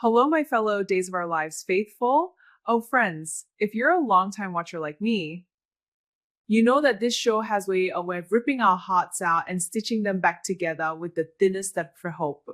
Hello, my fellow Days of Our Lives faithful. Oh, friends, if you're a longtime watcher like me, you know that this show has a way of ripping our hearts out and stitching them back together with the thinnest of for hope.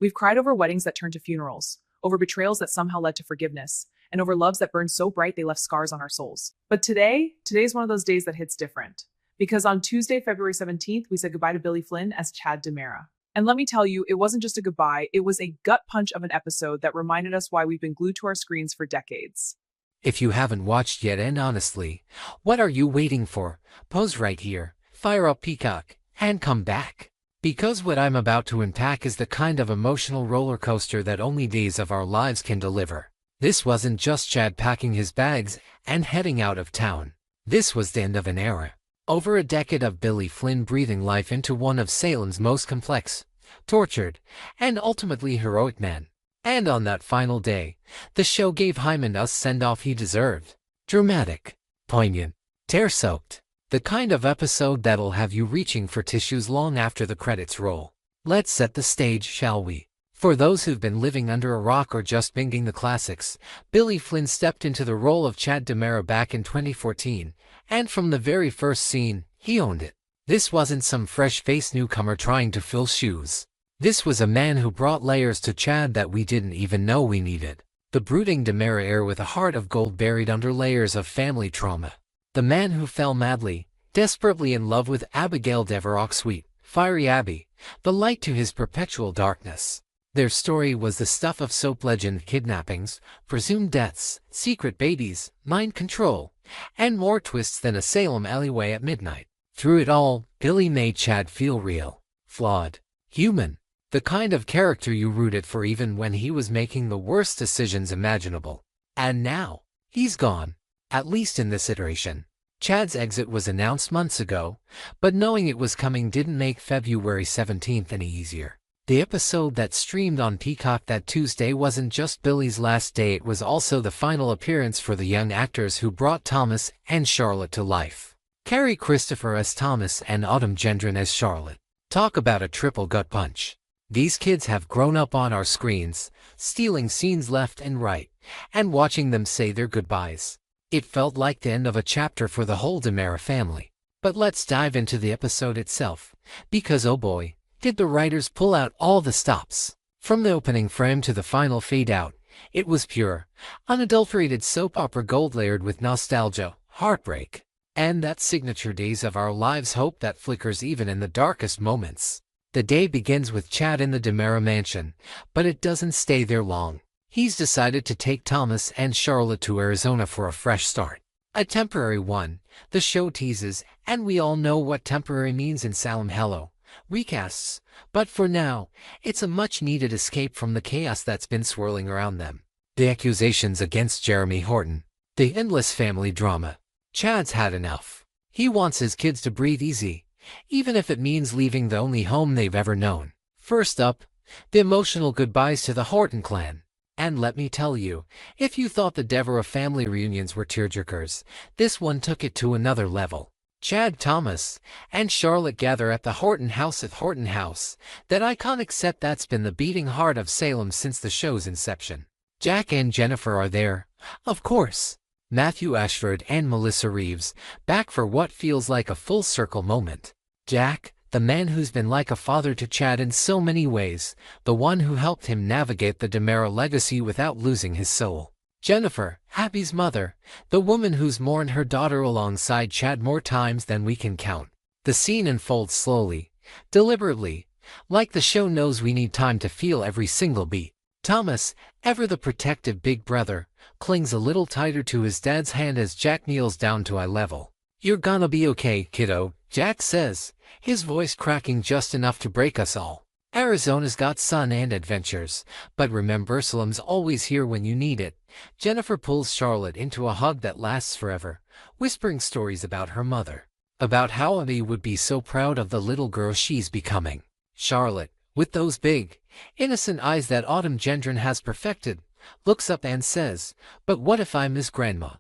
We've cried over weddings that turned to funerals, over betrayals that somehow led to forgiveness, and over loves that burned so bright they left scars on our souls. But today's one of those days that hits different. Because on Tuesday, February 17th, we said goodbye to Billy Flynn as Chad DiMera. And let me tell you, it wasn't just a goodbye, it was a gut punch of an episode that reminded us why we've been glued to our screens for decades. If you haven't watched yet, and honestly, what are you waiting for? Pause right here, fire up Peacock, and come back. Because what I'm about to unpack is the kind of emotional roller coaster that only Days of Our Lives can deliver. This wasn't just Chad packing his bags and heading out of town. This was the end of an era. Over a decade of Billy Flynn breathing life into one of Salem's most complex, tortured, and ultimately heroic men. And on that final day, the show gave Hyman the send-off he deserved. Dramatic, poignant, tear-soaked. The kind of episode that'll have you reaching for tissues long after the credits roll. Let's set the stage, shall we? For those who've been living under a rock or just binging the classics, Billy Flynn stepped into the role of Chad DiMera back in 2014, and from the very first scene, he owned it. This wasn't some fresh-faced newcomer trying to fill shoes. This was a man who brought layers to Chad that we didn't even know we needed. The brooding DiMera heir with a heart of gold buried under layers of family trauma. The man who fell madly, desperately in love with Abigail Deveraux, sweet, fiery Abby, the light to his perpetual darkness. Their story was the stuff of soap legend: kidnappings, presumed deaths, secret babies, mind control, and more twists than a Salem alleyway at midnight. Through it all, Billy made Chad feel real, flawed, human. The kind of character you rooted for even when he was making the worst decisions imaginable. And now, he's gone. At least in this iteration. Chad's exit was announced months ago, but knowing it was coming didn't make February 17th any easier. The episode that streamed on Peacock that Tuesday wasn't just Billy's last day, it was also the final appearance for the young actors who brought Thomas and Charlotte to life. Carrie Christopher as Thomas and Autumn Gendron as Charlotte. Talk about a triple gut punch. These kids have grown up on our screens, stealing scenes left and right, and watching them say their goodbyes. It felt like the end of a chapter for the whole DiMera family. But let's dive into the episode itself, because oh boy, did the writers pull out all the stops. From the opening frame to the final fade-out, it was pure, unadulterated soap opera gold layered with nostalgia, heartbreak, and that signature Days of Our Lives hope that flickers even in the darkest moments. The day begins with Chad in the DiMera mansion, but it doesn't stay there long. He's decided to take Thomas and Charlotte to Arizona for a fresh start. A temporary one, the show teases, and we all know what temporary means in Salem. Hello. Recasts, but for now, it's a much-needed escape from the chaos that's been swirling around them. The accusations against Jeremy Horton, the endless family drama. Chad's had enough. He wants his kids to breathe easy, even if it means leaving the only home they've ever known. First up, the emotional goodbyes to the Horton clan. And let me tell you, if you thought the Deveraux family reunions were tearjerkers, this one took it to another level. Chad, Thomas, and Charlotte gather at the Horton House at Horton House, that iconic set that's been the beating heart of Salem since the show's inception. Jack and Jennifer are there, of course. Matthew Ashford and Melissa Reeves, back for what feels like a full-circle moment. Jack, the man who's been like a father to Chad in so many ways, the one who helped him navigate the DiMera legacy without losing his soul. Jennifer, Abby's mother, the woman who's mourned her daughter alongside Chad more times than we can count. The scene unfolds slowly, deliberately, like the show knows we need time to feel every single beat. Thomas, ever the protective big brother, clings a little tighter to his dad's hand as Jack kneels down to eye level. "You're gonna be okay, kiddo," Jack says, his voice cracking just enough to break us all. Arizona's got sun and adventures, but remember, Salem's always here when you need it. Jennifer pulls Charlotte into a hug that lasts forever, whispering stories about her mother, about how Abby would be so proud of the little girl she's becoming. Charlotte, with those big, innocent eyes that Autumn Gendron has perfected, looks up and says, "But what if I miss Grandma?"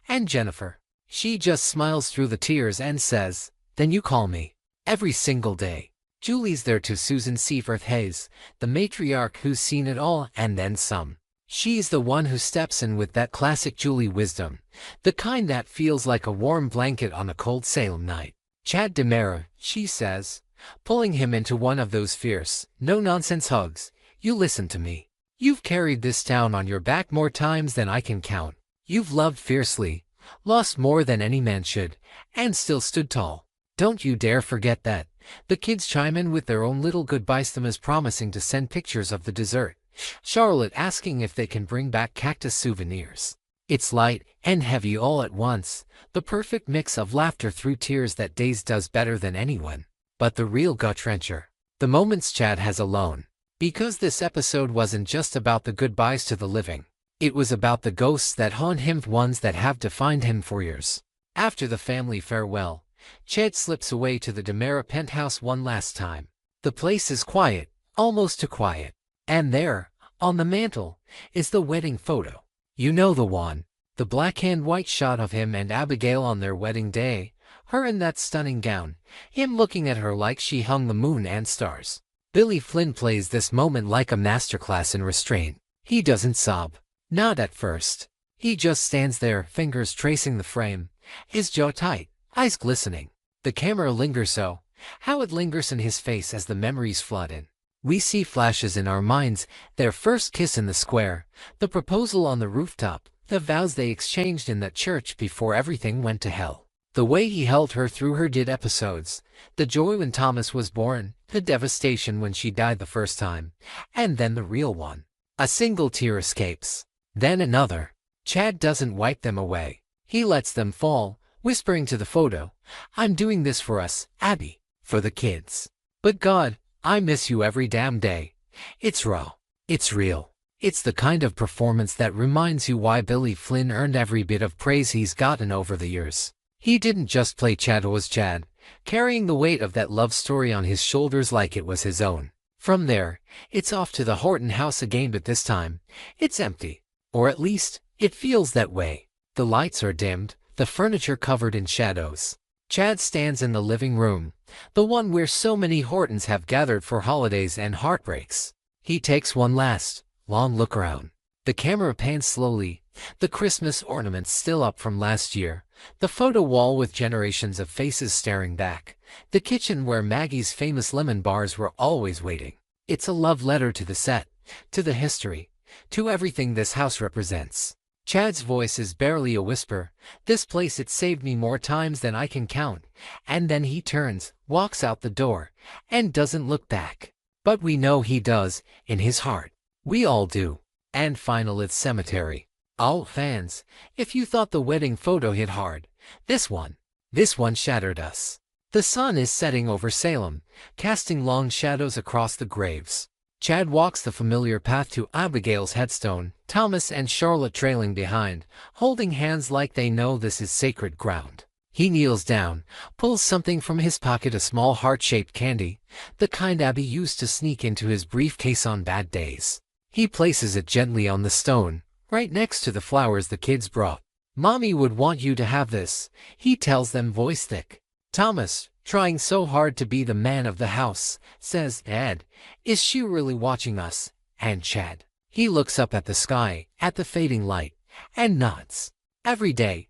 And Jennifer, she just smiles through the tears and says, "Then you call me. Every single day." Julie's there to Susan Seaforth Hayes, the matriarch who's seen it all and then some. She's the one who steps in with that classic Julie wisdom, the kind that feels like a warm blanket on a cold Salem night. Chad DiMera, she says, pulling him into one of those fierce, no-nonsense hugs. You listen to me. You've carried this town on your back more times than I can count. You've loved fiercely, lost more than any man should, and still stood tall. Don't you dare forget that. The kids chime in with their own little goodbyes, them as promising to send pictures of the dessert. Charlotte asking if they can bring back cactus souvenirs. It's light and heavy all at once, the perfect mix of laughter through tears that Days does better than anyone. But the real gut-wrencher, the moments Chad has alone. Because this episode wasn't just about the goodbyes to the living. It was about the ghosts that haunt him, ones that have defined him for years. After the family farewell, Chad slips away to the DiMera penthouse one last time. The place is quiet, almost too quiet. And there, on the mantel, is the wedding photo. You know the one. The black and white shot of him and Abigail on their wedding day. Her in that stunning gown. Him looking at her like she hung the moon and stars. Billy Flynn plays this moment like a masterclass in restraint. He doesn't sob. Not at first. He just stands there, fingers tracing the frame, his jaw tight, eyes glistening. The camera lingers so. How it lingers in his face as the memories flood in. We see flashes in our minds, their first kiss in the square, the proposal on the rooftop, the vows they exchanged in that church before everything went to hell. The way he held her through her dead episodes, the joy when Thomas was born, the devastation when she died the first time, and then the real one. A single tear escapes, then another. Chad doesn't wipe them away. He lets them fall, whispering to the photo, "I'm doing this for us, Abby, for the kids. But God, I miss you every damn day." It's raw. It's real. It's the kind of performance that reminds you why Billy Flynn earned every bit of praise he's gotten over the years. He didn't just play Chad, was Chad, carrying the weight of that love story on his shoulders like it was his own. From there, it's off to the Horton house again, but this time, it's empty. Or at least, it feels that way. The lights are dimmed, the furniture covered in shadows. Chad stands in the living room, the one where so many Hortons have gathered for holidays and heartbreaks. He takes one last, long look around. The camera pans slowly, the Christmas ornaments still up from last year, the photo wall with generations of faces staring back, the kitchen where Maggie's famous lemon bars were always waiting. It's a love letter to the set, to the history, to everything this house represents. Chad's voice is barely a whisper. "This place, it saved me more times than I can count." And then he turns, walks out the door, and doesn't look back. But we know he does, in his heart. We all do. And final, it's cemetery. All fans, if you thought the wedding photo hit hard, this one shattered us. The sun is setting over Salem, casting long shadows across the graves. Chad walks the familiar path to Abigail's headstone, Thomas and Charlotte trailing behind, holding hands like they know this is sacred ground. He kneels down, pulls something from his pocket, a small heart-shaped candy, the kind Abby used to sneak into his briefcase on bad days. He places it gently on the stone, right next to the flowers the kids brought. "Mommy would want you to have this," he tells them, voice thick. Thomas, trying so hard to be the man of the house, says, "Ed, is she really watching us?" And Chad, he looks up at the sky, at the fading light, and nods. "Every day,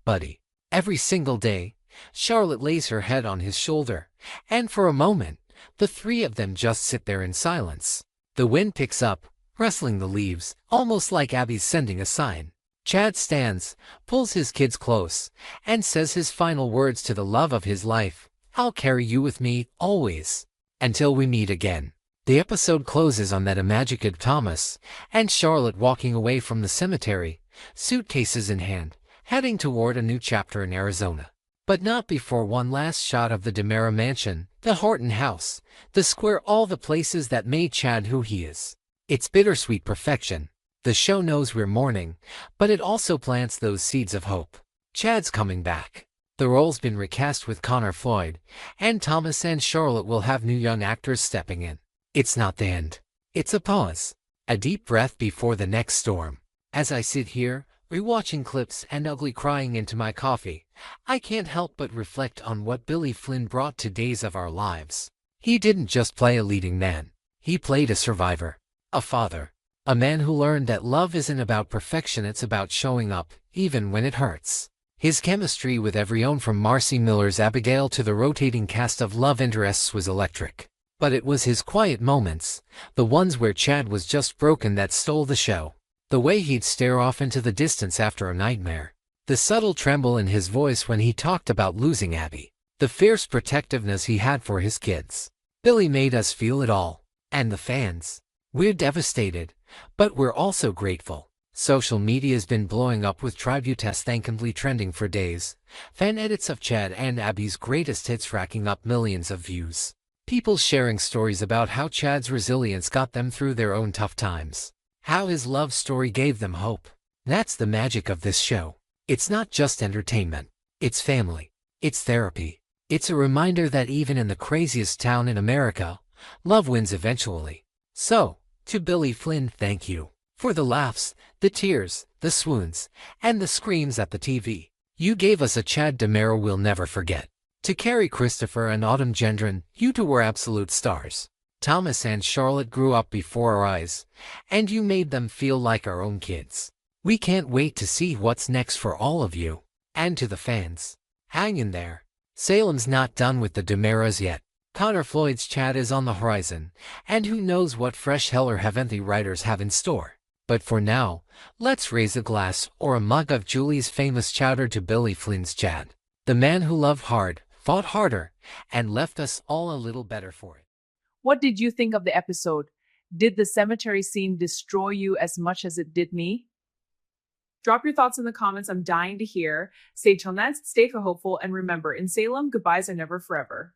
buddy, every single day." Charlotte lays her head on his shoulder, and for a moment, the three of them just sit there in silence. The wind picks up, rustling the leaves, almost like Abby's sending a sign. Chad stands, pulls his kids close, and says his final words to the love of his life, "I'll carry you with me, always, until we meet again." The episode closes on that magic of Thomas and Charlotte walking away from the cemetery, suitcases in hand, heading toward a new chapter in Arizona. But not before one last shot of the DiMera mansion, the Horton house, the square, all the places that made Chad who he is. It's bittersweet perfection. The show knows we're mourning, but it also plants those seeds of hope. Chad's coming back. The role's been recast with Connor Floyd, and Thomas and Charlotte will have new young actors stepping in. It's not the end. It's a pause. A deep breath before the next storm. As I sit here, rewatching clips and ugly crying into my coffee, I can't help but reflect on what Billy Flynn brought to Days of Our Lives. He didn't just play a leading man. He played a survivor, a father, a man who learned that love isn't about perfection, it's about showing up, even when it hurts. His chemistry with everyone from Marcy Miller's Abigail to the rotating cast of love interests was electric. But it was his quiet moments, the ones where Chad was just broken, that stole the show. The way he'd stare off into the distance after a nightmare, the subtle tremble in his voice when he talked about losing Abby, the fierce protectiveness he had for his kids. Billy made us feel it all. And the fans. We're devastated, but we're also grateful. Social media's been blowing up with tributes thankfully trending for days. Fan edits of Chad and Abby's greatest hits racking up millions of views. People sharing stories about how Chad's resilience got them through their own tough times. How his love story gave them hope. That's the magic of this show. It's not just entertainment. It's family. It's therapy. It's a reminder that even in the craziest town in America, love wins eventually. So, to Billy Flynn, thank you. For the laughs, the tears, the swoons, and the screams at the TV. You gave us a Chad DiMera we'll never forget. To Carrie Christopher and Autumn Gendron, you two were absolute stars. Thomas and Charlotte grew up before our eyes, and you made them feel like our own kids. We can't wait to see what's next for all of you. And to the fans, hang in there. Salem's not done with the DiMeras yet. Connor Floyd's Chad is on the horizon, and who knows what fresh Heller Heavenly writers have in store. But for now, let's raise a glass or a mug of Julie's famous chowder to Billy Flynn's Chad, the man who loved hard, fought harder, and left us all a little better for it. What did you think of the episode? Did the cemetery scene destroy you as much as it did me? Drop your thoughts in the comments. I'm dying to hear. Stay till next, stay hopeful, and remember, in Salem, goodbyes are never forever.